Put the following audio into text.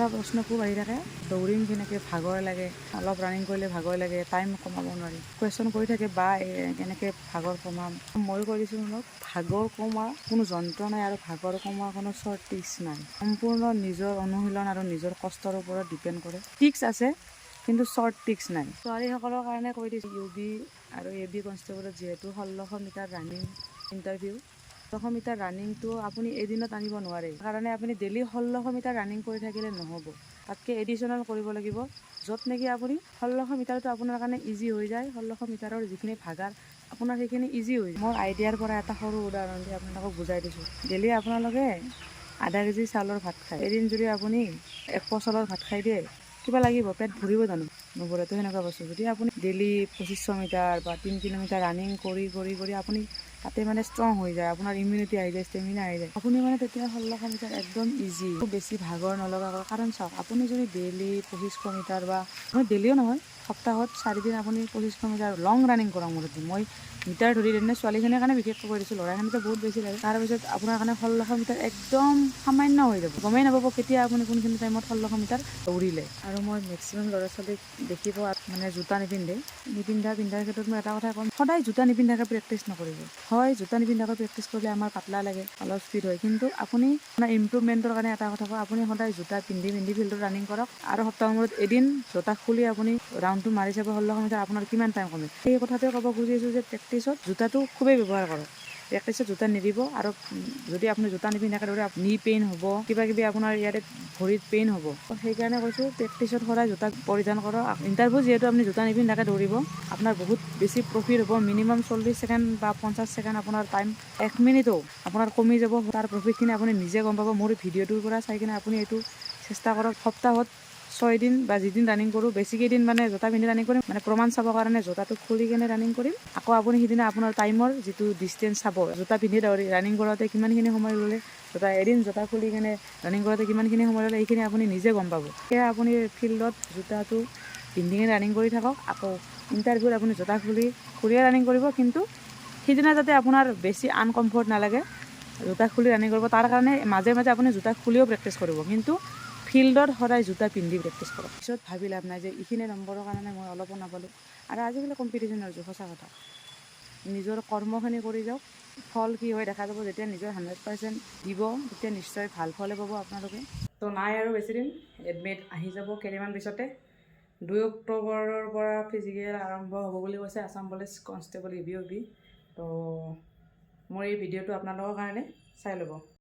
এটা প্ৰশ্ন খুব আহি থাকে, দৌৰিম কেনেকৈ, ভাগৰ লাগে, অলপ ৰানিং কৰিলে ভাগৰ লাগে, টাইম কমাব নোৱাৰি, কুৱেশ্যন কৰি থাকে বা কেনেকৈ ভাগৰ কমাম। মই কৈ দিছোঁ অলপ, ভাগৰ কমোৱা কোনো যন্ত্ৰ নাই আৰু ভাগৰ কমোৱা কোনো শ্বৰ্ট ট্ৰিক্স নাই। সম্পূৰ্ণ নিজৰ অনুশীলন আৰু নিজৰ কষ্টৰ ওপৰত ডিপেণ্ড কৰে। ট্ৰিক্স আছে কিন্তু শ্বৰ্ট ট্ৰিক্স নাই। ছোৱালীসকলৰ কাৰণে কৈ দিছোঁ, UB আৰু AB কনষ্টেবলত যিহেতু 1600 মিটাৰ ৰানিং ইণ্টাৰভিউ, 1600 মিটাৰ ৰানিংটো আপুনি এদিনত আনিব নোৱাৰে। কাৰণে আপুনি ডেইলি 1600 মিটাৰ ৰানিং কৰি থাকিলে নহ'ব, তাতকৈ এডিশ্যনেল কৰিব লাগিব, য'ত নেকি আপুনি 1600 মিটাৰটো আপোনাৰ কাৰণে ইজি হৈ যায়। 1600 মিটাৰৰ যিখিনি ভাগাৰ আপোনাৰ সেইখিনি ইজি হৈ যায়। মোৰ আইডিয়াৰ পৰা এটা সৰু উদাহৰণ দি আপোনালোকক বুজাই দিছোঁ। ডেইলি আপোনালোকে আধা কেজি চাউলৰ ভাত খায়, এদিন যদি আপুনি 1 পোৱা চাউলৰ ভাত খাই দিয়ে, কিবা লাগিব? পেট ভৰিব জানো? নভৰেতো। সেনেকুৱা বস্তু যদি আপুনি ডেইলি 2500 মিটাৰ বা 3 কিলোমিটাৰ ৰানিং কৰি আপুনি তাতে মানে ষ্ট্ৰং হৈ যায়, আপোনাৰ ইমিউনিটি আহি যায়, ষ্টেমিনা আহি যায়, আপুনি মানে তেতিয়া 1600 মিটাৰ একদম ইজি, খুব বেছি ভাগৰ নলগাকৈ। কাৰণ চাওক, আপুনি যদি ডেইলি 2500 মিটাৰ বা মই ডেইলিও নহয়, সপ্তাহত 4 দিন আপুনি 2500 মিটাৰ লং ৰানিং কৰক। মোৰতো মই মিটাৰ ধৰি দিনে ছোৱালীখিনিৰ কাৰণে বিশেষকৈ কৰি দিছোঁ, ল'ৰাখিনিতো বহুত বেছি লাগে। তাৰপিছত আপোনাৰ কাৰণে 1600 মিটাৰ একদম সামান্য হৈ যাব, গমেই নাপাব কেতিয়া আপুনি কোনখিনি টাইমত 1600 মিটাৰ দৌৰিলে। আৰু মই মেক্সিমাম ল'ৰা ছোৱালীক দেখিব মানে জোতা পিন্ধাৰ ক্ষেত্ৰত মই এটা কথা ক'ম, সদায় জোতা নিপিন্ধাকৈ প্ৰেক্টিছ নকৰিব। হয়, জোতা নিপিন্ধাকৈ প্ৰেক্টিছ কৰিলে আমাৰ পাতলা লাগে, অলপ স্পীড হয়, কিন্তু আপুনি আপোনাৰ ইম্প্ৰুভমেণ্টৰ কাৰণে এটা কথা কওঁ, আপুনি সদায় জোতা পিন্ধি ফিল্ডত ৰানিং কৰক আৰু সপ্তাহৰ মূৰত এদিন জোতা খুলি আপুনি ৰাউণ্ডটো মাৰি চাব 1600 মিটাৰ আপোনাৰ কিমান টাইম কমে। সেই কথাটোৱে ক'ব খুজিছোঁ যে প্ৰেক্টিছত জোতাটো খুবেই ব্যৱহাৰ কৰক। প্ৰেক্টিছত জোতা নিদিব, আৰু যদি আপুনি জোতা নিপিন্ধাকৈ দৌৰে নি পেইন হ'ব, কিবা কিবি আপোনাৰ ইয়াতে ভৰিত পেইন হ'ব। সেইকাৰণে কৈছোঁ প্ৰেক্টিছত সদায় জোতা পৰিধান কৰক। ইণ্টাৰভিউ যিহেতু আপুনি জোতা নিপিন্ধাকৈ দৌৰিব, আপোনাৰ বহুত বেছি প্ৰফিট হ'ব। মিনিমাম 40 ছেকেণ্ড বা 50 ছেকেণ্ড আপোনাৰ টাইম 1 মিনিটো আপোনাৰ কমি যাব। তাৰ প্ৰফিটখিনি আপুনি নিজে গম পাব। মোৰ ভিডিঅ'টোৰ পৰা চাই কিনে আপুনি এইটো চেষ্টা কৰক। সপ্তাহত 6 দিন বা যিদিন ৰানিং কৰোঁ, বেছিকেইদিন মানে জোতা পিন্ধি ৰানিং কৰিম, মানে প্ৰমাণ চাবৰ কাৰণে জোতাটো খুলি কিনে ৰানিং কৰিম। আকৌ আপুনি সিদিনা আপোনাৰ টাইমৰ যিটো ডিষ্টেঞ্চ চাব, জোতা পিন্ধি ৰানিং কৰোঁতে কিমানখিনি সময় ল'লে, এদিন জোতা খুলি কিনে ৰানিং কৰোঁতে কিমানখিনি সময় ল'লে, এইখিনি আপুনি নিজে গম পাব। সেয়া আপুনি ফিল্ডত জোতাটো পিন্ধি কিনে ৰানিং কৰি থাকক। আকৌ ইণ্টাৰভিউত আপুনি জোতা খুলিয়ে ৰানিং কৰিব, কিন্তু সিদিনা যাতে আপোনাৰ বেছি আনকমফৰ্ট নালাগে, জোতা খুলি ৰানিং কৰিব। তাৰ কাৰণে মাজে মাজে আপুনি জোতা খুলিও প্ৰেক্টিছ কৰিব, কিন্তু ফিল্ডত সদায় জোতা পিন্ধি প্ৰেক্টিছ কৰক। পিছত ভাবি লাভ নাই যে এইখিনি নম্বৰৰ কাৰণে মই অলপো নাপালোঁ। আৰু আজিকালি কম্পিটিশ্যনৰ যুগ, সঁচা কথা। নিজৰ কৰ্মখিনি কৰি যাওক, ফল কি হয় দেখা যাব। যেতিয়া নিজৰ 100% দিব, তেতিয়া নিশ্চয় ভাল ফলে পাব আপোনালোকে। তো নাই আৰু বেছিদিন, এডমিট আহি যাব কেইদিনমান পিছতে। 2 অক্টোবৰৰ পৰা ফিজিকেল আৰম্ভ হ'ব বুলি কৈছে আছাম পুলিচ কনষ্টেবল UB। তো মোৰ এই ভিডিঅ'টো আপোনালোকৰ কাৰণে চাই ল'ব।